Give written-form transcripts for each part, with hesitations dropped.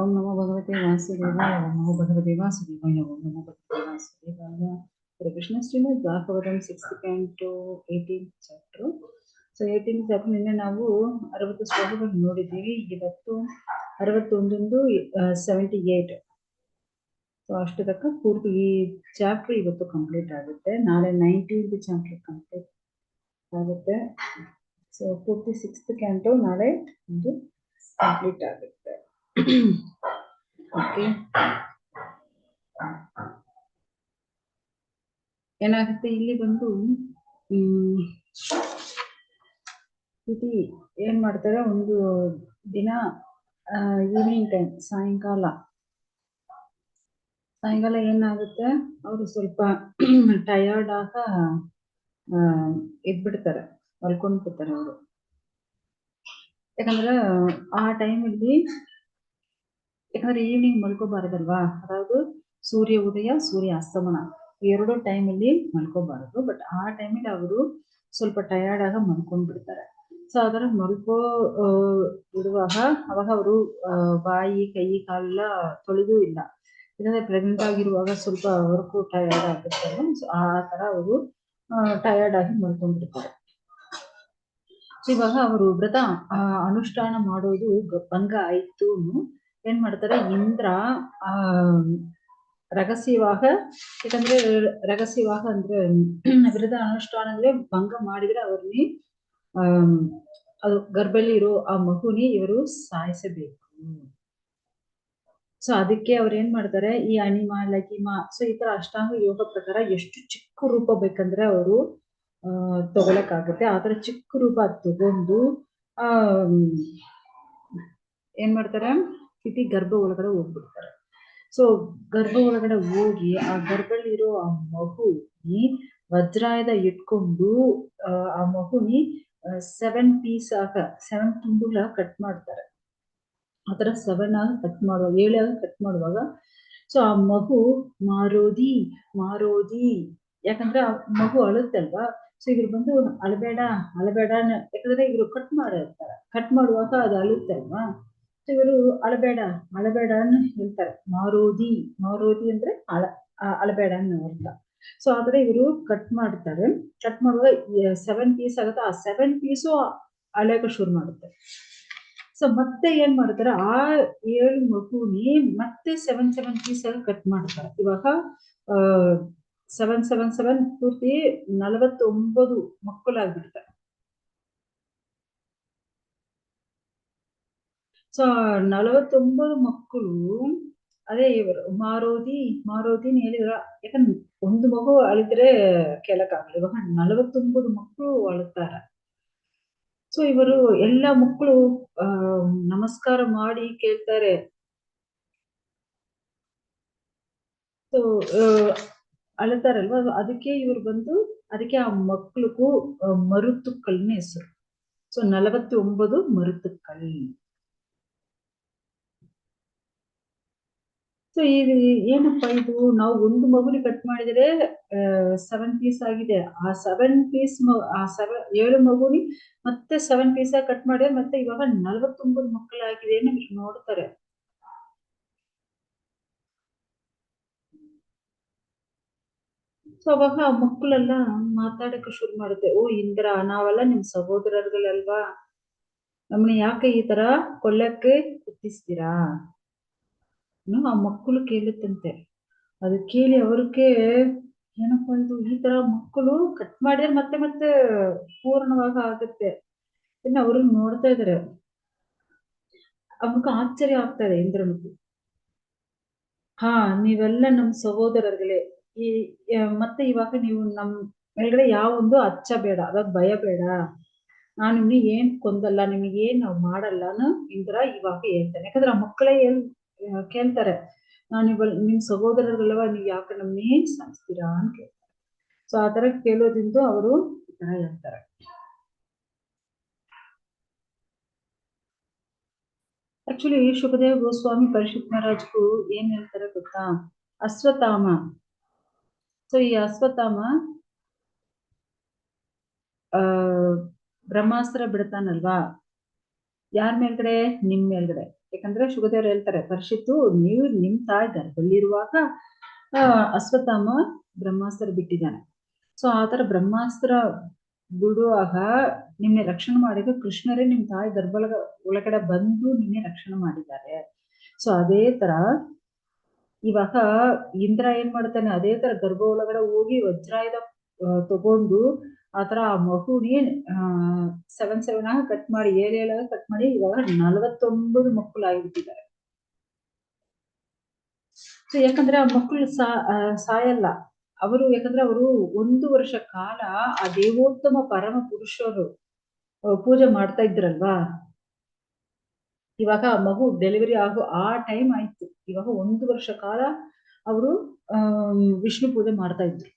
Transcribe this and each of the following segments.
ओम नमो भगवते वासुदेवाय ओम नमो भगवते वासुदेवाय ओम नमो भगवते वासुदेवाय हरे Krishna Srimad Bhagavatam 6th canto 18th chapter. So 18th chapter ನಿನ್ನೆ ನಾವು 60 ಶ್ಲೋಕಗಳನ್ನು ನೋಡಿದ್ದೀವಿ. ಇವತ್ತು 61 78. ಸೊ ಅಷ್ಟು ತನಕ ಪೂರ್ತಿ ಈ ಚಾಪ್ಟರ್ ಇವತ್ತು ಕಂಪ್ಲೀಟ್ ಆಗುತ್ತೆ. ನಾಳೆ 19th ಚಾಪ್ಟರ್ ಕಂಪ್ಲೀಟ್ ಆಗುತ್ತೆ. ಸೊ ಪೂರ್ತಿ 6th canto ನಾಳೆ ಒಂದು ಕಂಪ್ಲೀಟ್ ಆಗುತ್ತೆ. ಓಕೆ, ಏನಾಗುತ್ತೆ ಇಲ್ಲಿ ಬಂದು ಇದು ಏನ್ ಮಾಡ್ತಾರೆ, ಒಂದು ದಿನ ಈವ್ನಿಂಗ್ ಟೈಮ್ ಸಾಯಂಕಾಲ ಏನಾಗುತ್ತೆ, ಅವರು ಸ್ವಲ್ಪ ಟಯರ್ಡ್ ಆಗ ಎದ್ಬಿಡ್ತಾರೆ, ಮಲ್ಕೊಂಡ್ಬಿಡ್ತಾರೆ ಅವರು. ಯಾಕಂದ್ರೆ ಆ ಟೈಮಲ್ಲಿ ಯಾಕಂದ್ರೆ ಈವ್ನಿಂಗ್ ಮಲ್ಕೋಬಾರದಲ್ವಾ, ಅதாவது ಸೂರ್ಯ ಉದಯ ಸೂರ್ಯ ಅಸ್ತಮನ ಎರಡು ಟೈಮಲ್ಲಿ ಮಲ್ಕೋಬಾರದು. ಬಟ್ ಆ ಟೈಮಲ್ಲಿ ಅವರು ಸ್ವಲ್ಪ ಟಯರ್ಡ್ ಆಗ ಮಲ್ಕೊಂಡ್ಬಿಡ್ತಾರೆ. ಸೊ ಅದರ ಮಲ್ಕೋ ಬಿಡುವಾಗ ಅವಾಗ ಅವರು ಬಾಯಿ ಕೈ ಕಾಲೆಲ್ಲ ತೊಳೆದೂ ಇಲ್ಲ. ಯಾಕಂದ್ರೆ ಪ್ರೆಗ್ನೆಂಟ್ ಆಗಿರುವಾಗ ಸ್ವಲ್ಪ ಅವ್ರಿಗೂ ಟಯರ್ಡ್ ಆಗುತ್ತೆ. ಸೊ ಆ ತರ ಅವರು ಟಯರ್ಡ್ ಆಗಿ ಮಲ್ಕೊಂಡ್ಬಿಡ್ತಾರೆ. ಸೊ ಇವಾಗ ಅವರು ವ್ರತ ಅನುಷ್ಠಾನ ಮಾಡೋದು ಭಂಗ ಆಯ್ತು. ಏನ್ ಮಾಡ್ತಾರೆ, ಇಂದ್ರ ರಹಸ್ಯವಾಗ, ಯಾಕಂದ್ರೆ ರಹಸ್ಯವಾಗ ಅಂದ್ರೆ ವ್ರತ ಅನುಷ್ಠಾನದಲ್ಲಿ ಭಂಗ ಮಾಡಿದ್ರೆ ಅವ್ರನ್ನ ಅದು ಗರ್ಭದಲ್ಲಿ ಇರೋ ಆ ಮಗುನಿ ಇವರು ಸಾಯಿಸಬೇಕು. ಸೊ ಅದಕ್ಕೆ ಅವ್ರು ಏನ್ ಮಾಡ್ತಾರೆ, ಈ ಅಣಿಮ ಲಗಿಮ ಸೊ ಈ ತರ ಅಷ್ಟಾಂಗ ಯೋಗ ಪ್ರಕಾರ ಎಷ್ಟು ಚಿಕ್ಕ ರೂಪ ಬೇಕಂದ್ರೆ ಅವರು ತಗೊಳಕಾಗುತ್ತೆ. ಆತರ ಚಿಕ್ಕ ರೂಪ ತಗೊಂಡು ಏನ್ ಮಾಡ್ತಾರೆ, ಸ್ಥಿತಿ ಗರ್ಭ ಒಳಗಡೆ ಹೋಗ್ಬಿಡ್ತಾರೆ. ಸೊ ಗರ್ಭ ಒಳಗಡೆ ಹೋಗಿ ಆ ಗರ್ಭದಲ್ಲಿ ಇರೋ ಆ ಮಗುನಿ ವಜ್ರಾಯುಧ ಇಟ್ಕೊಂಡು ಆ ಮಗುನಿ 7 ಪೀಸ್ ಆಗ 7 ತುಂಡುಗಳ ಕಟ್ ಮಾಡ್ತಾರೆ. ಆತರ 7 ಆಗ ಕಟ್ ಮಾಡುವಾಗ 7 ಆಗ ಕಟ್ ಮಾಡುವಾಗ ಸೊ ಆ ಮಗು ಮಾರೋದಿ ಮಾರೋದಿ, ಯಾಕಂದ್ರೆ ಆ ಮಗು ಅಳುತ್ತಲ್ವಾ. ಸೊ ಇವ್ರು ಬಂದು ಅಳಬೇಡ ಅಳಬೇಡ, ಯಾಕಂದ್ರೆ ಇವರು ಕಟ್ ಮಾಡಿರ್ತಾರೆ. ಕಟ್ ಮಾಡುವಾಗ ಅದು ಅಳುತ್ತಲ್ವಾ. ಸೊ ಇವರು ಅಳಬೇಡ ಅಳಬೇಡ ಅನ್ನು ಹೇಳ್ತಾರೆ. ಮಾರೋದಿ ಮಾರೋದಿ ಅಂದ್ರೆ ಅಳಬೇಡ ಅನ್ನೋ ಅರ್ಥ. ಸೊ ಆದ್ರೆ ಇವರು ಕಟ್ ಮಾಡ್ತಾರೆ. ಕಟ್ ಮಾಡುವಾಗ 7 ಪೀಸ್ ಆಗುತ್ತೆ. ಆ 7 ಪೀಸು ಅಳೆಯಕ್ಕೆ ಶುರು ಮಾಡುತ್ತೆ. ಸೊ ಮತ್ತೆ ಏನ್ ಮಾಡ್ತಾರೆ, ಆ 7 ಮಗುನಿ ಮತ್ತೆ 7 ಪೀಸ್ ಆಗಿ ಕಟ್ ಮಾಡ್ತಾರೆ. ಇವಾಗ 7 ಪೂರ್ತಿ 49 ಮಕ್ಕಳಾಗ್ಬಿಡ್ತಾರೆ. ಸೊ 49 ಮಕ್ಕಳು ಅದೇ ಇವರು ಮಾರೋದಿ ಮಾರೋದಿ ಹೇಳಿದ್ರ. ಯಾಕಂದ್ರೆ ಒಂದು ಮಗು ಅಳಿದ್ರೆ ಕೇಳಕ್ಕಾಗಲ್ಲ. ಇವಾಗ 49 ಮಕ್ಕಳು ಅಳುತ್ತಾರೆ. ಸೊ ಇವರು ಎಲ್ಲ ಮಕ್ಕಳು ನಮಸ್ಕಾರ ಮಾಡಿ ಕೇಳ್ತಾರೆ. ಸೊ ಅಳುತ್ತಾರಲ್ವಾ, ಅದಕ್ಕೆ ಇವರು ಬಂದು ಅದಕ್ಕೆ ಆ ಮಕ್ಕಳಿಗೂ ಮರುತುಕ್ಕಲ್ನ ಹೆಸರು. ಸೊ 49 ಮರುತುಕ್ಕಲ್. ಸೊ ಇದು ಏನಪ್ಪಾ ಇದು, ನಾವು ಒಂದು ಮಗುನಿ ಕಟ್ ಮಾಡಿದ್ರೆ 7 ಪೀಸ್ ಆಗಿದೆ. ಆ 7 ಪೀಸ್ 7 ಮಗುನಿ ಮತ್ತೆ 7 ಪೀಸ್ ಆಗಿ ಕಟ್ ಮಾಡಿದ್ರೆ ಮತ್ತೆ ಇವಾಗ 49 ಮಕ್ಕಳಾಗಿದೆ ಅಂತ ನೋಡ್ತಾರೆ. ಸೊ ಅವಾಗ ಆ ಮಕ್ಕಳೆಲ್ಲ ಮಾತಾಡಕ್ಕೆ ಶುರು ಮಾಡುತ್ತೆ. ಓ ಇಂದ್ರ, ನಾವೆಲ್ಲ ನಿಮ್ ಸಹೋದರர்களಲ್ವಾ, ನಮ್ಮನ್ನ ಯಾಕೆ ಈ ತರ ಕೊಲ್ಲಕ್ಕೆ ಯತ್ನಿಸ್ತೀರಾ? ಆ ಮಕ್ಕಳು ಕೇಳುತ್ತಂತೆ. ಅದು ಕೇಳಿ ಅವ್ರಿಗೆ ಏನಪ್ಪಾ ಇದು, ಈ ತರ ಮಕ್ಕಳು ಕಟ್ ಮಾಡಿದ್ರೆ ಮತ್ತೆ ಮತ್ತೆ ಪೂರ್ಣವಾಗಿ ಆಗುತ್ತೆ. ಇನ್ನು ಅವ್ರು ನೋಡ್ತಾ ಇದಾರೆ. ಅವನಿಗೆ ಆಶ್ಚರ್ಯ ಆಗ್ತದೆ ಇಂದ್ರನಿಗೆ. ಹಾ, ನೀವೆಲ್ಲ ನಮ್ ಸಹೋದರர்களೇ. ಮತ್ತೆ ಇವಾಗ ನೀವು ನಮ್ ಮೇಲ್ಗಡೆ ಯಾವೊಂದು ಅಚ್ಚ ಬೇಡ, ಅದಾಗ ಭಯ ಬೇಡ. ನಾನು ನಿಮ್ಗೆ ಏನ್ ಕೊಂದಲ್ಲ, ನಿಮಗೆ ಏನ್ ನಾವು ಮಾಡಲ್ಲ ಇಂದ್ರ ಇವಾಗ ಹೇಳ್ತಾನೆ. ಯಾಕಂದ್ರೆ ಆ ಮಕ್ಕಳೇ ಕೇಳ್ತಾರೆ, ನಿಮ್ ಸಹೋದರர்களವ, ನೀವ್ ಯಾಕೆ ನಮ್ಮನ್ನೇ ಸಾಯಿಸ್ತೀರಾ ಅಂತ ಕೇಳ್ತಾರೆ. ಸೊ ಆ ತರ ಕೇಳೋದ್ರಿಂದ ಅವರು ಈ ತರ ಹೇಳ್ತಾರೆ. ಆಕ್ಚುಲಿ ಶುಕದೇವ ಗೋಸ್ವಾಮಿ ಪರೀಕ್ಷಿತ್ ಮಹಾರಾಜ್ಗೂ ಏನ್ ಹೇಳ್ತಾರೆ ಗೊತ್ತಾ, ಅಶ್ವತ್ಥಾಮ. ಸೊ ಈ ಅಶ್ವತ್ಥಾಮ ಬ್ರಹ್ಮಾಸ್ತ್ರ ಬಿಡ್ತಾನಲ್ವಾ, ಯಾರ ಮೇಲ್ಗಡೆ, ನಿಮ್ ಮೇಲ್ಗಡೆ. ಯಾಕಂದ್ರೆ ಶುಗದೇವರು ಹೇಳ್ತಾರೆ, ಪರೀಕ್ಷಿತ್ತು ನೀವು ನಿಮ್ ತಾಯಿ ಗರ್ಭದಲ್ಲಿರುವಾಗ ಅಶ್ವತ್ಥಾಮ ಬ್ರಹ್ಮಾಸ್ತ್ರ ಬಿಟ್ಟಿದ್ದಾನೆ. ಸೊ ಆತರ ಬ್ರಹ್ಮಾಸ್ತ್ರ ಬಿಡುವಾಗ ನಿನ್ನೆ ರಕ್ಷಣೆ ಮಾಡಿದ ಕೃಷ್ಣರೇ ನಿಮ್ ತಾಯಿ ಒಳಗಡೆ ಬಂದು ನಿನ್ನೆ ರಕ್ಷಣೆ ಮಾಡಿದ್ದಾರೆ. ಸೊ ಅದೇ ತರ ಇವಾಗ ಇಂದ್ರ ಏನ್ ಮಾಡ್ತಾನೆ, ಅದೇ ತರ ಗರ್ಭ ಒಳಗಡೆ ಹೋಗಿ ವಜ್ರಾಯುಧ ತಗೊಂಡು ಆತರ ಆ ಮಗುನಿ 7 ಆಗ ಕಟ್ ಮಾಡಿ 7 ಕಟ್ ಮಾಡಿ ಇವಾಗ 49 ಮಕ್ಕಳು ಆಗಿಬಿಟ್ಟಿದ್ದಾರೆ. ಸೊ ಯಾಕಂದ್ರೆ ಆ ಮಕ್ಕಳು ಸಾಯಲ್ಲ ಅವರು, ಯಾಕಂದ್ರೆ ಅವರು 1 ವರ್ಷ ಕಾಲ ಆ ದೇವೋತ್ತಮ ಪರಮ ಪುರುಷರು ಪೂಜೆ ಮಾಡ್ತಾ ಇದ್ರಲ್ವಾ. ಇವಾಗ ಆ ಮಗು ಡೆಲಿವರಿ ಆಗೋ ಆ ಟೈಮ್ ಆಯ್ತು. ಇವಾಗ 1 ವರ್ಷ ಕಾಲ ಅವರು ವಿಷ್ಣು ಪೂಜೆ ಮಾಡ್ತಾ ಇದ್ರು.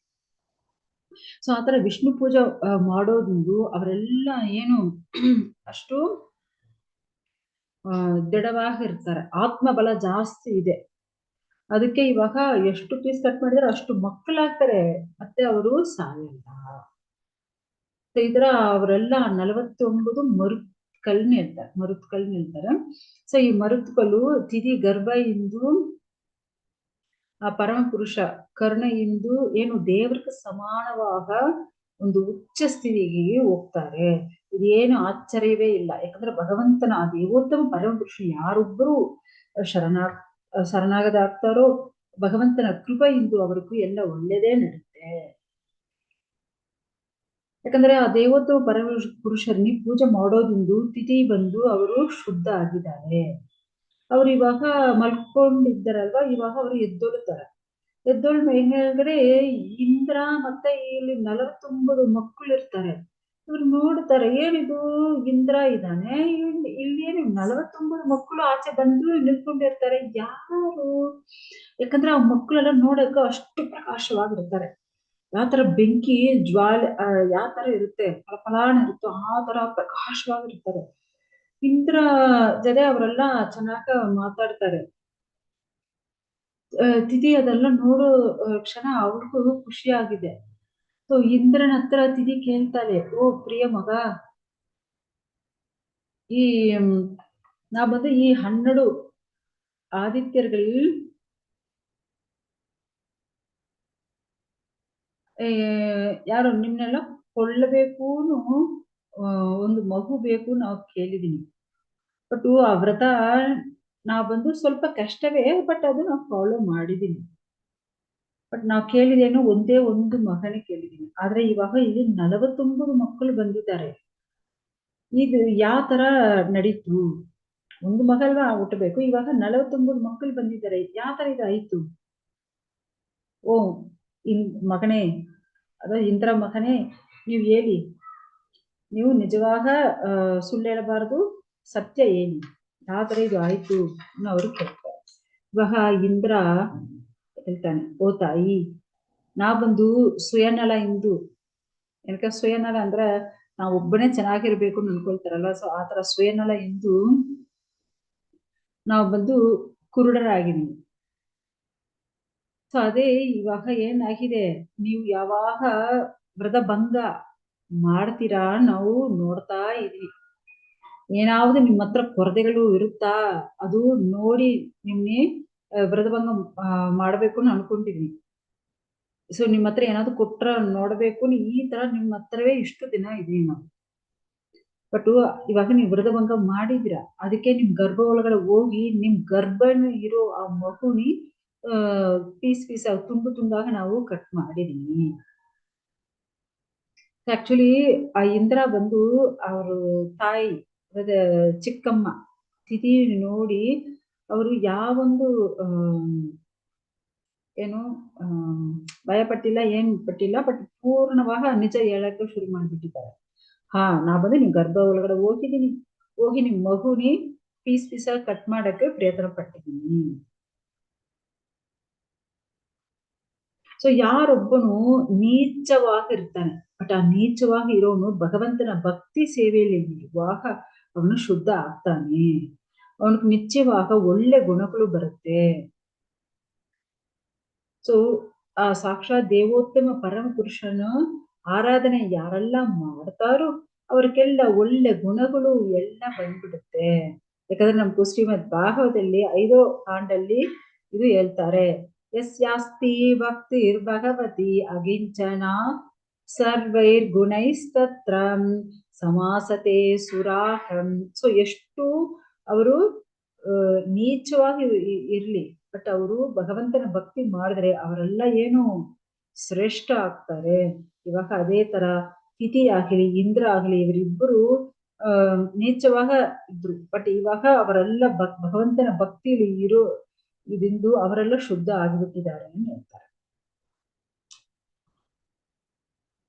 ಸೊ ಆತರ ವಿಷ್ಣು ಪೂಜೆ ಮಾಡೋದು ಅವರೆಲ್ಲ ಏನು ಅಷ್ಟು ದೃಢವಾಗಿರ್ತಾರೆ, ಆತ್ಮಬಲ ಜಾಸ್ತಿ ಇದೆ. ಅದಕ್ಕೆ ಇವಾಗ ಎಷ್ಟು ಪೀಸ್ ಕಟ್ ಮಾಡಿದ್ರೆ ಅಷ್ಟು ಮಕ್ಕಳಾಗ್ತಾರೆ, ಮತ್ತೆ ಅವರು ಸಾಯಲ್ಲ. ಈ ತರ ಅವರೆಲ್ಲ 49 ಮರುತ್ಕಲ್ನ ಹೇಳ್ತಾರೆ. ಸೊ ಈ ಮರುತ್ಕಲ್ಲು ತಿಥಿ ಗರ್ಭ ಇಂದು ಆ ಪರಮ ಪುರುಷ ಕರ್ಣ ಇಂದು ಏನು ದೇವರಿಗೆ ಸಮಾನವಾದ ಒಂದು ಉಚ್ಚ ಸ್ಥಿತಿಗೆ ಹೋಗ್ತಾರೆ. ಇದೇನು ಆಶ್ಚರ್ಯವೇ ಇಲ್ಲ, ಯಾಕಂದ್ರೆ ಭಗವಂತನ ಆ ದೇವೋತ್ತಮ ಪರಮ ಪುರುಷ ಯಾರೊಬ್ಬರು ಶರಣಾಗದಾಗ್ತಾರೋ ಭಗವಂತನ ಕೃಪೆಯಿಂದ ಅವರಿಗೂ ಎಲ್ಲ ಒಳ್ಳೇದೇ ನಡುತ್ತೆ. ಯಾಕಂದ್ರೆ ಆ ದೇವೋತ್ತಮ ಪರಮ ಪುರುಷರನ್ನ ಪೂಜೆ ಮಾಡೋದಿಂದ ತಿಥಿ ಬಂದು ಅವರು ಶುದ್ಧ ಆಗಿದ್ದಾರೆ. ಅವ್ರು ಇವಾಗ ಮಲ್ಕೊಂಡಿದ್ದಾರಲ್ವಾ, ಇವಾಗ ಅವರು ಎದ್ದೊಳ್ತಾರೆ. ಎದ್ದೊಳ್ ಮೇಲ್ಗಡೆ ಇಂದ್ರ ಮತ್ತೆ ಇಲ್ಲಿ 49 ಮಕ್ಕಳು ಇರ್ತಾರೆ. ಇವ್ರು ನೋಡ್ತಾರೆ, ಏನಿದು ಇಂದ್ರ ಇದ್ದಾನೆ, ಇಲ್ಲಿ ಏನು 49 ಮಕ್ಕಳು ಆಚೆ ಬಂದು ನಿಂತ್ಕೊಂಡಿರ್ತಾರೆ, ಯಾರು? ಯಾಕಂದ್ರೆ ಆ ಮಕ್ಕಳೆಲ್ಲ ನೋಡಕ್ಕೆ ಅಷ್ಟು ಪ್ರಕಾಶವಾಗಿರ್ತಾರೆ. ಯಾವ ತರ ಬೆಂಕಿ ಜ್ವಾಲೆ ಯಾವ ತರ ಇರುತ್ತೆ, ಫಳಫಳಾನ ಇರುತ್ತೋ ಆ ತರ ಪ್ರಕಾಶವಾಗಿರ್ತಾರೆ. ಇಂದ್ರ ಜೊತೆ ಅವರೆಲ್ಲ ಚೆನ್ನಾಗ ಮಾತಾಡ್ತಾರೆ. ತಿಥಿ ಅದೆಲ್ಲ ನೋಡೋ ಕ್ಷಣ ಅವ್ರಿಗೂ ಖುಷಿ ಆಗಿದೆ. ಸೊ ಇಂದ್ರನ ಹತ್ರ ತಿಥಿ ಕೇಳ್ತಾಳೆ, ಓ ಪ್ರಿಯ ಮಗ, ಈ ನಾ ಬಂದು ಈ 12 ಆದಿತ್ಯರುಗಳಲ್ಲಿ ಯಾರು ನಿಮ್ನೆಲ್ಲ ಕೊಳ್ಳಬೇಕು, ಒಂದು ಮಗು ಬೇಕು ನಾವು ಕೇಳಿದೀನಿ. ಬಟ್ ಆ ವ್ರತ ನಾ ಬಂದು ಸ್ವಲ್ಪ ಕಷ್ಟವೇ, ಬಟ್ ಅದು ನಾವು ಫಾಲೋ ಮಾಡಿದೀನಿ. ಬಟ್ ನಾವು ಕೇಳಿದೇನು ಒಂದೇ ಒಂದು ಮಗನೇ ಕೇಳಿದೀನಿ. ಆದ್ರೆ ಇವಾಗ ಇಲ್ಲಿ 49 ಮಕ್ಕಳು ಬಂದಿದ್ದಾರೆ. ಇದು ಯಾವ ತರ ನಡೀತು? ಒಂದು ಮಗಲ್ವಾ ಹುಟ್ಟಬೇಕು, ಇವಾಗ 49 ಮಕ್ಕಳು ಬಂದಿದ್ದಾರೆ, ಯಾವ ತರ ಇದಾಯ್ತು? ಓ ಮಗನೇ, ಅದ ಇಂದ್ರ ಮಗನೇ, ನೀವು ಹೇಳಿ, ನೀವು ನಿಜವಾಗ ಸುಳ್ಳು ಹೇಳಬಾರದು, ಸತ್ಯ ಹೇಳಿ, ಯಾವ ತರ ಇದು ಆಯ್ತು ಅವರು ಕೇಳ್ತಾರೆ. ಇವಾಗ ಇಂದ್ರ ಹೇಳ್ತಾನೆ, ಓ ತಾಯಿ, ನಾ ಬಂದು ಸ್ವಯನಲ ಇಂದು, ಏನಕ್ಕೆ ಸ್ವಯನಲ ಅಂದ್ರೆ ನಾವು ಒಬ್ಬನೇ ಚೆನ್ನಾಗಿರ್ಬೇಕು ಅನ್ಕೊಳ್ತಾರಲ್ಲ, ಸೊ ಆತರ ಸ್ವಯನಲ ಇಂದು ನಾವು ಬಂದು ಕುರುಡರಾಗಿದ್ದೀವಿ. ಸೊ ಅದೇ ಇವಾಗ ಏನಾಗಿದೆ, ನೀವು ಯಾವಾಗ ವ್ರತ ಭಂಗ ಮಾಡ್ತೀರಾ ನಾವು ನೋಡ್ತಾ ಇದೀವಿ. ಏನಾவது ನಿಮ್ಮ ಹತ್ರ ಕೊರತೆಗಳು ಇರುತ್ತಾ ಅದು ನೋಡಿ ನಿಮ್ನೆ ವ್ರತಭಂಗ ಮಾಡ್ಬೇಕು ಅನ್ಕೊಂಡಿದೀನಿ. ಸೊ ನಿಮ್ಮ ಹತ್ರ ಏನಾದ್ರು ಕೊಟ್ರ ನೋಡ್ಬೇಕು, ಈ ತರ ನಿಮ್ಮ ಹತ್ರವೇ ಇಷ್ಟು ದಿನ ಇದೀವಿ ನಾವು. ಬಟ್ ಇವಾಗ ನೀವು ವ್ರತಭಂಗ ಮಾಡಿದಿರ, ಅದಕ್ಕೆ ನಿಮ್ ಗರ್ಭ ಒಳಗಡೆ ಹೋಗಿ ನಿಮ್ ಗರ್ಭನ ಇರೋ ಆ ಮಗುನಿ ಪೀಸ್ ತುಂಡಾಗ ನಾವು ಕಟ್ ಮಾಡಿದೀನಿ. ಆಕ್ಚುಲಿ ಆ ಇಂದ್ರ ಬಂದು ಅವರು ತಾಯಿ ಚಿಕ್ಕಮ್ಮ ತಿಥಿ ನೋಡಿ ಅವರು ಯಾವೊಂದು ಏನು ಭಯ ಪಟ್ಟಿಲ್ಲ, ಏನ್ ಪಟ್ಟಿಲ್ಲ, ಬಟ್ ಪೂರ್ಣವಾಗ ನಿಜ ಹೇಳಕ್ಕೆ ಶುರು ಮಾಡ್ಬಿಟ್ಟಿದ್ದಾರೆ. ಹಾ, ನಾ ಬಂದು ನಿಮ್ ಗರ್ಭ ಒಳಗಡೆ ಹೋಗಿ ನಿಮ್ ಮಗುನಿ ಪೀಸ್ ಕಟ್ ಮಾಡಕ್ಕೆ ಪ್ರಯತ್ನ ಪಟ್ಟಿದ್ದೀನಿ. ಸೊ ಯಾರೊಬ್ಬನು ನೀಚವಾಗಿರ್ತಾನೆ, ಬಟ್ ಆ ನೀಚವಾಗಿ ಇರೋನು ಭಗವಂತನ ಭಕ್ತಿ ಸೇವೆಯಲ್ಲಿ ಇರುವಾಗ ಅವನು ಶುದ್ಧ ಆಗ್ತಾನೆ, ಅವನಿಗೆ ನಿಶ್ಚಯವಾಗ ಒಳ್ಳೆ ಗುಣಗಳು ಬರುತ್ತೆ. ಸೊ ಆ ಸಾಕ್ಷಾತ್ ದೇವೋತ್ತಮ ಪರಮ ಪುರುಷನ ಆರಾಧನೆ ಯಾರೆಲ್ಲ ಮಾಡ್ತಾರೋ ಅವ್ರಿಗೆಲ್ಲ ಒಳ್ಳೆ ಗುಣಗಳು ಎಲ್ಲ ಬಂದ್ಬಿಡುತ್ತೆ. ಯಾಕಂದ್ರೆ ನಮ್ಗೂ ಶ್ರೀಮದ್ ಭಾಗವತದಲ್ಲಿ 5ನೇ ಕಾಂಡಲ್ಲಿ ಇದು ಹೇಳ್ತಾರೆ, ಯಸ್ಯಾಸ್ತಿ ಭಕ್ತಿರ್ ಭಗವತಿ ಅಗಿಂಚನ ಸರ್ವೈರ್ ಗುಣೈಸ್ತತ್ರ ಸಮಾಸತೆ ಸುರಾಹಂ. ಸೊ ಎಷ್ಟು ಅವರು ನೀಚವಾಗಿ ಇರ್ಲಿ, ಬಟ್ ಅವರು ಭಗವಂತನ ಭಕ್ತಿ ಮಾಡಿದ್ರೆ ಅವರೆಲ್ಲ ಏನು ಶ್ರೇಷ್ಠ ಆಗ್ತಾರೆ. ಇವಾಗ ಅದೇ ತರ ತಿಥಿ ಆಗ್ಲಿ ಇಂದ್ರ ಆಗ್ಲಿ ಇವರಿಬ್ಬರು ನೀಚವಾಗ ಇದ್ರು, ಬಟ್ ಇವಾಗ ಅವರೆಲ್ಲ ಭಗವಂತನ ಭಕ್ತಿಯಲ್ಲಿ ಇರೋ ಇದಿಂದು ಅವರೆಲ್ಲ ಶುದ್ಧ ಆಗಿಬಿಟ್ಟಿದ್ದಾರೆ ಅಂತ ಹೇಳ್ತಾರೆ.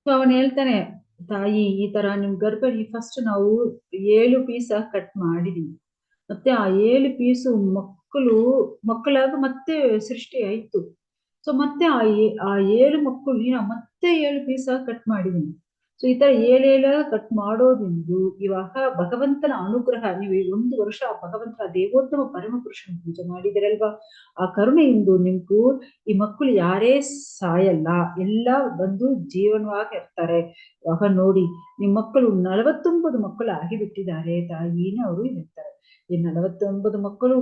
ಸೊ ಅವನ್ ಹೇಳ್ತಾನೆ, ತಾಯಿ ಈ ತರ ನಿಮ್ ಗರ್ಭಣಿ ಫಸ್ಟ್ ನಾವು 7 ಪೀಸ ಕಟ್ ಮಾಡಿದೀವಿ, ಮತ್ತೆ ಆ 7 ಪೀಸು ಮಕ್ಕಳಾಗ ಮತ್ತೆ ಸೃಷ್ಟಿ ಆಯ್ತು. ಸೊ ಮತ್ತೆ ಆ 7 ಮಕ್ಕಳು ಮತ್ತೆ 7 ಪೀಸ ಕಟ್ ಮಾಡಿದೀನಿ. ಸೊ ಈ ತರ 7 ಕಟ್ ಮಾಡೋದಿಂದು ಇವಾಗ ಭಗವಂತನ ಅನುಗ್ರಹ, ನೀವು 1 ವರ್ಷ ಆ ಭಗವಂತನ ದೇವೋತ್ತಮ ಪರಮ ಪುರುಷನ ಪೂಜೆ ಮಾಡಿದಿರಲ್ವಾ, ಆ ಕರುಣೆಯಿಂದ ನಿಮ್ಗೂ ಈ ಮಕ್ಕಳು ಯಾರೇ ಸಾಯಲ್ಲ, ಎಲ್ಲ ಬಂದು ಜೀವನವಾಗಿ ಇರ್ತಾರೆ. ಇವಾಗ ನೋಡಿ ನಿಮ್ ಮಕ್ಕಳು 49 ಮಕ್ಕಳು ಆಗಿಬಿಟ್ಟಿದ್ದಾರೆ ತಾಯಿನ ಅವರು ಹೇಳ್ತಾರೆ. ಈ 49 ಮಕ್ಕಳು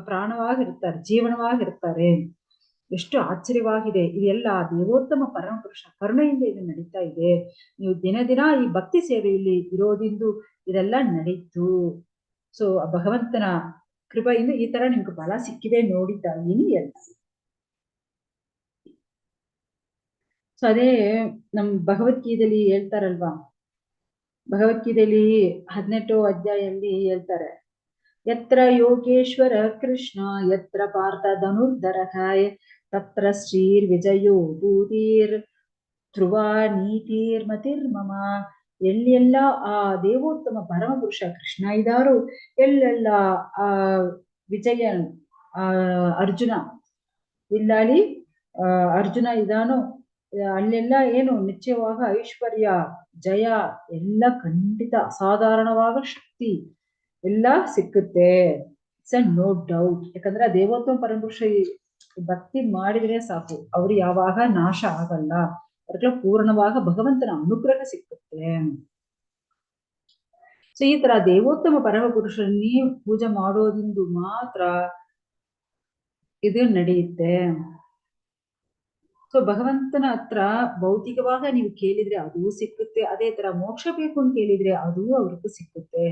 ಪ್ರಾಣವಾಗಿರ್ತಾರೆ, ಜೀವನವಾಗಿರ್ತಾರೆ. ಎಷ್ಟು ಆಶ್ಚರ್ಯವಾಗಿದೆ. ಇದೆಲ್ಲ ದೇವೋತ್ತಮ ಪರಮ ಪುರುಷ ಕರುಣೆಯಿಂದ ಇದು ನಡೀತಾ ಇದೆ. ನೀವು ದಿನ ದಿನ ಈ ಭಕ್ತಿ ಸೇವೆಯಲ್ಲಿ ಇರೋದಿಂದು ಇದೆಲ್ಲ ನಡೀತು. ಸೊ ಆ ಭಗವಂತನ ಕೃಪೆಯಿಂದ ಈ ತರ ನಿಮ್ಗೆ ಬಲ ಸಿಕ್ಕಿದೆ ನೋಡಿ ತಾಯಿನಿ ಎಲ್ಲ. ಸೊ ಅದೇ ನಮ್ ಭಗವದ್ಗೀತೆಯಲ್ಲಿ ಹೇಳ್ತಾರಲ್ವಾ, ಭಗವದ್ಗೀತೆಯಲ್ಲಿ 18ನೇ ಅಧ್ಯಾಯದಲ್ಲಿ ಹೇಳ್ತಾರೆ, ಯತ್ರ ಯೋಗೇಶ್ವರ ಕೃಷ್ಣ ಯತ್ರ ಪಾರ್ಥ ಧನುರ್ಧರಃ ತತ್ರ ಶ್ರೀರ್ ವಿಜಯೋ ಭೂತಿರ್ ಧ್ರುವ ನೀತಿರ್ ಮತಿರ್ಮಮ. ಎಲ್ಲೆಲ್ಲ ಆ ದೇವೋತ್ತಮ ಪರಮ ಪುರುಷ ಕೃಷ್ಣ ಇದ್ದಾರೋ, ಎಲ್ಲೆಲ್ಲ ಆ ವಿಜಯ ಅರ್ಜುನ ಇಲ್ಲಾಲಿ ಅರ್ಜುನ ಇದಾನೋ, ಅಲ್ಲೆಲ್ಲ ಏನು ನಿಶ್ಚಯವಾಗ ಐಶ್ವರ್ಯ ಜಯ ಎಲ್ಲ ಖಂಡಿತ ಅಸಾಧಾರಣವಾದ ಶಕ್ತಿ ಎಲ್ಲ ಸಿಕ್ಕುತ್ತೆ. It's no doubt. ಯಾಕಂದ್ರೆ ದೇವೋತ್ತಮ ಪರಮಪುರುಷ ಭಕ್ತಿ ಮಾಡಿದ್ರೆ ಸಾಕು, ಅವ್ರು ಯಾವಾಗ ನಾಶ ಆಗಲ್ಲ, ಅವ್ರಿಗೆ ಪೂರ್ಣವಾಗ ಭಗವಂತನ ಅನುಗ್ರಹ ಸಿಕ್ಕುತ್ತೆ. ಸೊ ಈ ತರ ದೇವೋತ್ತಮ ಪರಮ ಪುರುಷರನ್ನೇ ಪೂಜೆ ಮಾಡೋದಿಂದು ಮಾತ್ರ ಇದು ನಡೆಯುತ್ತೆ. ಸೊ ಭಗವಂತನ ಹತ್ರ ಭೌತಿಕವಾಗ ನೀವು ಕೇಳಿದ್ರೆ ಅದೂ ಸಿಕ್ಕುತ್ತೆ, ಅದೇ ತರ ಮೋಕ್ಷ ಬೇಕು ಅಂತ ಕೇಳಿದ್ರೆ ಅದೂ ಅವ್ರಿಗೂ ಸಿಕ್ಕುತ್ತೆ.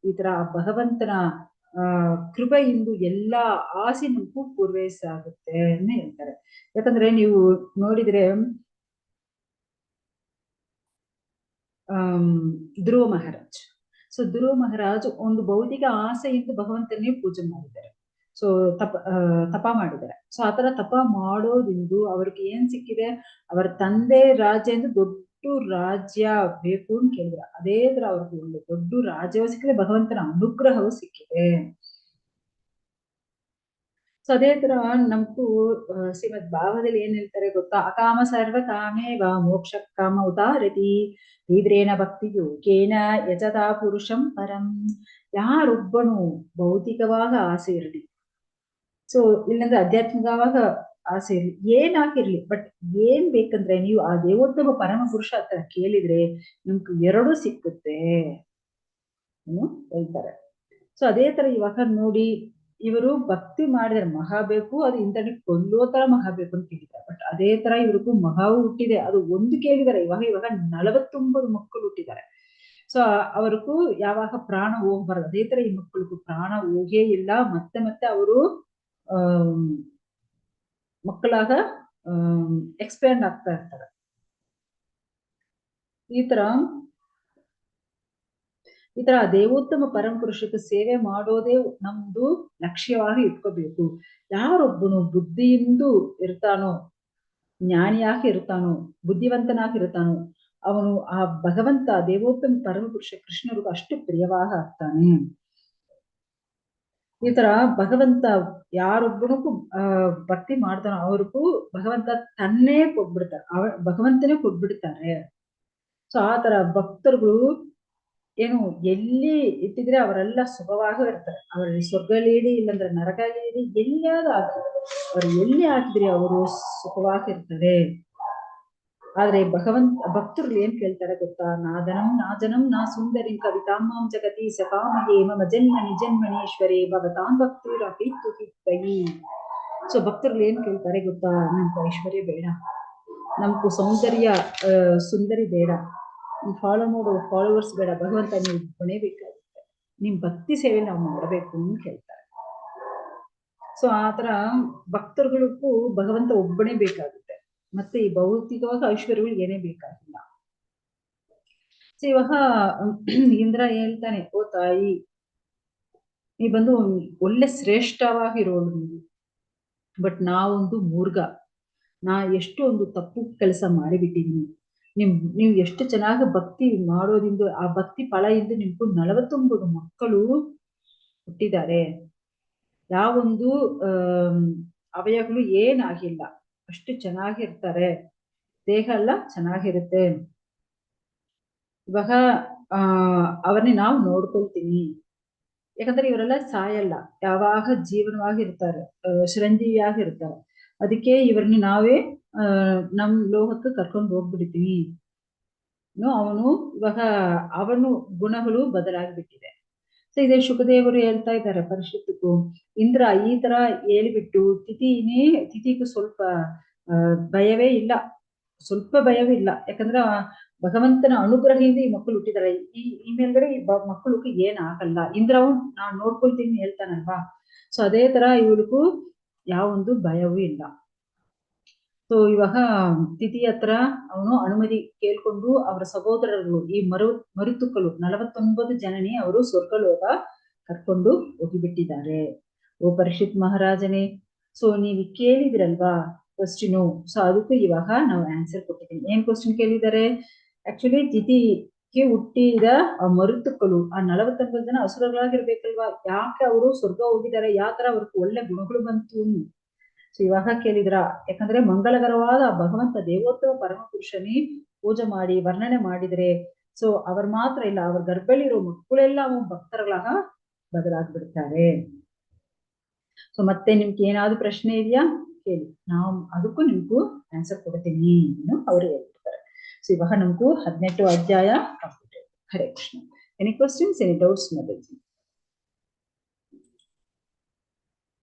ಈ ತರ ಭಗವಂತನ ಕೃಪೆಯಿಂದ ಎಲ್ಲಾ ಆಸೆ ನಮಗೂ ಪೂರ್ವೈಸಾಗುತ್ತೆ ಅಂತ ಹೇಳ್ತಾರೆ. ಯಾಕಂದ್ರೆ ನೀವು ನೋಡಿದ್ರೆ ಧ್ರುವ ಮಹಾರಾಜ್. ಸೊ ಧ್ರುವ ಮಹಾರಾಜ್ ಒಂದು ಭೌತಿಕ ಆಸೆಯಿಂದ ಭಗವಂತನೇ ಪೂಜೆ ಮಾಡಿದ್ದಾರೆ. ಸೊ ತಪ ಮಾಡಿದ್ದಾರೆ. ಸೊ ಆತರ ತಪ ಮಾಡೋದಿಂದು ಅವ್ರಿಗೆ ಏನ್ ಸಿಕ್ಕಿದೆ, ಅವರ ತಂದೆ ರಾಜ್ಯ ಎಂದು ದೊಡ್ಡ ರಾಜ್ಯ ಬೇಕು ಅಂತ ಕೇಳಿದ್ರೆ ಅದೇ ತರ ಅವ್ರಿಗೆ ಒಳ್ಳೆ ದೊಡ್ಡ ರಾಜ್ಯವೂ ಸಿಕ್ಕಿದೆ, ಭಗವಂತನ ಅನುಗ್ರಹವೂ ಸಿಕ್ಕಿದೆ. ಸೊ ಅದೇ ತರ ನಮ್ಗೂ ಶ್ರೀಮದ್ ಭಾಗವತದಲ್ಲಿ ಏನ್ ಹೇಳ್ತಾರೆ ಗೊತ್ತಾ, ಅಕಾಮ ಸರ್ವ ಕಾಮೇವ ಮೋಕ್ಷ ಕಾಮ ಉದಾರತಿ ತೀವ್ರೇನ ಭಕ್ತಿ ಯೋಗೇನ ಯಜತಾ ಪುರುಷಂ ಪರಂ. ಯಾರೊಬ್ಬನು ಭೌತಿಕವಾಗ ಆಸೆ ಇರಲಿ, ಸೊ ಇಲ್ಲಂದ್ರೆ ಆಧ್ಯಾತ್ಮಿಕವಾಗ ಆಸೆ ಇರ್ಲಿ, ಏನಾಗಿರ್ಲಿ, ಬಟ್ ಏನ್ ಬೇಕಂದ್ರೆ ನೀವು ಆ ದೇವೋತ್ತಮ ಪರಮ ಪುರುಷ ಹತ್ರ ಕೇಳಿದ್ರೆ ನಿಮ್ಗೆ 2 ಸಿಕ್ಕುತ್ತೆ ಹೇಳ್ತಾರೆ. ಸೊ ಅದೇ ತರ ಇವಾಗ ನೋಡಿ, ಇವರು ಭಕ್ತಿ ಮಾಡಿದ್ರೆ ಮಹಾ ಬೇಕು, ಅದು ಇಂಥನಿಗೆ ಕೊಲ್ಲೋ ತರ ಮಹಾ ಬೇಕು ಅಂತ ಕೇಳಿದ್ದಾರೆ. ಬಟ್ ಅದೇ ತರ ಇವ್ರಿಗೂ ಮಹಾವು ಹುಟ್ಟಿದೆ, ಅದು ಒಂದು ಕೇಳಿದ್ದಾರೆ. ಇವಾಗ 49 ಮಕ್ಕಳು ಹುಟ್ಟಿದ್ದಾರೆ. ಸೊ ಅವ್ರಿಗೂ ಯಾವಾಗ ಪ್ರಾಣ ಹೋಗ್ಬಾರ್ದು, ಅದೇ ತರ ಈ ಮಕ್ಕಳಿಗೂ ಪ್ರಾಣ ಹೋಗೇ ಇಲ್ಲ, ಮತ್ತೆ ಮತ್ತೆ ಅವರು ಮಕ್ಕಳಾಗ ಎಕ್ಸ್ಪ್ಯಾಂಡ್ ಆಗ್ತಾ ಇರ್ತಾರೆ. ಈ ತರ ದೇವೋತ್ತಮ ಪರಮ ಪುರುಷಕ್ಕೆ ಸೇವೆ ಮಾಡೋದೇ ನಮ್ದು ಲಕ್ಷ್ಯವಾಗಿ ಇಟ್ಕೋಬೇಕು. ಯಾರೊಬ್ಬನು ಬುದ್ಧಿಯಿಂದ ಇರ್ತಾನೋ, ಜ್ಞಾನಿಯಾಗಿ ಇರ್ತಾನೋ, ಬುದ್ಧಿವಂತನಾಗಿರ್ತಾನೋ, ಅವನು ಆ ಭಗವಂತ ದೇವೋತ್ತಮ ಪರಮ ಪುರುಷ ಕೃಷ್ಣರಿಗೂ ಅಷ್ಟು ಪ್ರಿಯವಾಗ ಆಗ್ತಾನೆ. ಈ ತರ ಭಗವಂತ ಯಾರೊಬ್ಬನಿಗೂ ಭಕ್ತಿ ಮಾಡ್ತಾನೋ ಅವ್ರಿಗೂ ಭಗವಂತ ತನ್ನೇ ಕೊಟ್ಬಿಡ್ತಾರೆ, ಭಗವಂತನೇ ಕೊಟ್ಬಿಡ್ತಾರೆ. ಸೊ ಆ ತರ ಭಕ್ತರುಗಳು ಏನು ಎಲ್ಲಿ ಇಟ್ಟಿದ್ರೆ ಅವರೆಲ್ಲ ಸುಖವಾಗಿ ಇರ್ತಾರೆ. ಅವರಲ್ಲಿ ಸ್ವರ್ಗದಲ್ಲಿ ಇಡಿ, ಇಲ್ಲಂದ್ರೆ ನರಕದಲ್ಲಿ ಇಡಿ, ಎಲ್ಲಿಯಾದ್ರೂ ಹಾಕಿ ಅವ್ರು ಎಲ್ಲಿ ಹಾಕಿದ್ರೆ ಅವರು ಸುಖವಾಗಿರ್ತಾರೆ. ಆದ್ರೆ ಭಕ್ತರು ಏನ್ ಕೇಳ್ತಾರೆ ಗೊತ್ತಾ? ನಾಜನಂ ನಾ ಸುಂದರಿ ಕವಿತಾಮಾಂ ಜಗತಿ ಸಕಾಮಯೇ ಮಮ ಜನ್ಮನಿ ಜನ್ಮನೀಶ್ವರೇ ಭವತಾಂ ಭಕ್ತಿರಪೀತು ಹಿತ್ವಯಿ. ಸೊ ಭಕ್ತರು ಏನ್ ಕೇಳ್ತಾರೆ ಗೊತ್ತಾ? ನಮ್ಗೆ ಐಶ್ವರ್ಯ ಬೇಡ, ನಮ್ಗೂ ಸೌಂದರ್ಯ ಸುಂದರಿ ಬೇಡ, ಫಾಲೋ ಮಾಡೋ ಫಾಲೋವರ್ಸ್ ಬೇಡ, ಭಗವಂತ ನೀವು ಕೊನೆ ಬೇಕಾಗುತ್ತೆ, ನಿಮ್ ಭಕ್ತಿ ಸೇವೆ ನಾವು ಮಾಡಬೇಕು ಅಂತ ಹೇಳ್ತಾರೆ. ಸೊ ಆತರ ಭಕ್ತರುಗಳಿಗೂ ಭಗವಂತ ಒಬ್ಬನೇ ಬೇಕಾಗುತ್ತೆ, ಮತ್ತೆ ಈ ಭೌತಿಕವಾಗಿ ಐಶ್ವರ್ಯಗಳು ಏನೇ ಬೇಕಾಗಿಲ್ಲ. ಸೊ ಇವಾಗ ಇಂದ್ರ ಹೇಳ್ತಾನೆ, ಓ ತಾಯಿ, ನೀ ಬಂದು ಒಳ್ಳೆ ಶ್ರೇಷ್ಠವಾಗಿರೋಳು ನೀವು, ಬಟ್ ನಾವೊಂದು ಮೂರ್ಗ, ನಾ ಎಷ್ಟು ಒಂದು ತಪ್ಪು ಕೆಲಸ ಮಾಡಿಬಿಟ್ಟಿದೀನಿ. ನೀವು ಎಷ್ಟು ಚೆನ್ನಾಗಿ ಭಕ್ತಿ ಮಾಡೋದ್ರಿಂದ ಆ ಭಕ್ತಿ ಫಲ ಇಂದು ನಿಮ್ಗೂ 49 ಮಕ್ಕಳು ಹುಟ್ಟಿದ್ದಾರೆ, ಯಾವೊಂದು ಅವಯವಗಳು ಏನಾಗಿಲ್ಲ, ಅಷ್ಟು ಚೆನ್ನಾಗಿರ್ತಾರೆ, ದೇಹ ಎಲ್ಲ ಚೆನ್ನಾಗಿರುತ್ತೆ. ಇವಾಗ ಅವರನ್ನೇ ನಾವು ನೋಡ್ಕೊಳ್ತೀನಿ, ಯಾಕಂದ್ರೆ ಇವರೆಲ್ಲ ಸಾಯಲ್ಲ, ಯಾವಾಗ ಜೀವನವಾಗಿರ್ತಾರೆ, ಚಿರಂಜೀವಿಯಾಗಿರ್ತಾರೆ. ಅದಕ್ಕೆ ಇವ್ರನ್ನ ನಾವೇ ನಮ್ ಲೋಕಕ್ಕೆ ಕರ್ಕೊಂಡು ಹೋಗ್ಬಿಡ್ತೀವಿ. ಅವನು ಇವಾಗ ಅವನು ಗುಣಗಳು ಬದಲಾಗ್ಬಿಟ್ಟಿದೆ. ಸೊ ಇದೇ ಶುಕದೇವರು ಹೇಳ್ತಾ ಇದ್ದಾರೆ ಪರಿಷತ್ತಕ್ಕೂ, ಇಂದ್ರ ಈ ತರ ಹೇಳ್ಬಿಟ್ಟು ತಿಥಿಗೂ ಸ್ವಲ್ಪ ಭಯವೇ ಇಲ್ಲ, ಸ್ವಲ್ಪ ಭಯವೇ ಇಲ್ಲ. ಯಾಕಂದ್ರ ಭಗವಂತನ ಅನುಗ್ರಹದಿಂದ ಈ ಮಕ್ಕಳು ಹುಟ್ಟಿದ್ದಾರೆ, ಈ ಮೇಲ್ಗಡೆ ಈ ಮಕ್ಕಳಿಗೂ ಏನಾಗಲ್ಲ, ಇಂದ್ರ ಅವನು ನಾನ್ ನೋಡ್ಕೊಳ್ತೀನಿ ಹೇಳ್ತಾನಲ್ವಾ. ಸೊ ಅದೇ ತರ ಇವಳಿಗೂ ಯಾವೊಂದು ಭಯವೂ ಇಲ್ಲ. ಸೊ ಇವಾಗ ತಿಥಿ ಹತ್ರ ಅವನು ಅನುಮತಿ ಕೇಳ್ಕೊಂಡು ಅವರ ಸಹೋದರರು ಈ ಮರುತುಕಲು 49 ಜನನಿ ಅವರು ಸ್ವರ್ಗಲೋಕ ಕರ್ಕೊಂಡು ಹೋಗಿಬಿಟ್ಟಿದ್ದಾರೆ. ಓ ಪರೀಕ್ಷಿತ್ ಮಹಾರಾಜನೇ, ಸೊ ನೀವು ಕೇಳಿದಿರಲ್ವಾ ಕ್ವಶ್ಚಿನು, ಸೊ ಅದಕ್ಕೂ ಇವಾಗ ನಾವು ಆನ್ಸರ್ ಕೊಟ್ಟಿದ್ದೀನಿ. ಏನ್ ಕ್ವಶ್ಚನ್ ಕೇಳಿದ್ದಾರೆ? ಆಕ್ಚುಲಿ ತಿಥಿಗೆ ಹುಟ್ಟಿದ ಆ ಮರುತುಕಲು ಆ 49 ಜನ ಅಸುರಗಳಾಗಿರ್ಬೇಕಲ್ವಾ, ಯಾಕೆ ಅವರು ಸ್ವರ್ಗ ಹೋಗಿದ್ದಾರೆ, ಯಾವ ತರ ಅವ್ರಿಗೆ ಒಳ್ಳೆ ಗುಣಗಳು ಬಂತು. ಸೊ ಇವಾಗ ಕೇಳಿದ್ರ, ಯಾಕಂದ್ರೆ ಮಂಗಳಕರವಾದ ಭಗವಂತ ದೇವೋತ್ತಮ ಪರಮ ಪುರುಷನೇ ಪೂಜೆ ಮಾಡಿ ವರ್ಣನೆ ಮಾಡಿದ್ರೆ, ಸೊ ಅವ್ರು ಮಾತ್ರ ಇಲ್ಲ, ಅವ್ರ ಗರ್ಭದಲ್ಲಿರೋ ಮಕ್ಕಳೆಲ್ಲ ಭಕ್ತರುಗಳಾಗ ಬದಲಾಗ್ಬಿಡ್ತಾರೆ. ಸೊ ಮತ್ತೆ ನಿಮ್ಗೆ ಏನಾದ್ರು ಪ್ರಶ್ನೆ ಇದೆಯಾ ಕೇಳಿ, ನಾವು ಅದಕ್ಕೂ ನಿಮ್ಗೂ ಆನ್ಸರ್ ಕೊಡ್ತೀನಿ ಅವ್ರು ಹೇಳ್ತಾರೆ. ಸೊ ಇವಾಗ ನಮಗೂ 18 ಅಧ್ಯಾಯ ಕಂಪ್ಲೀಟ್. ಹರೇ Krishna. Any questions, any doubts?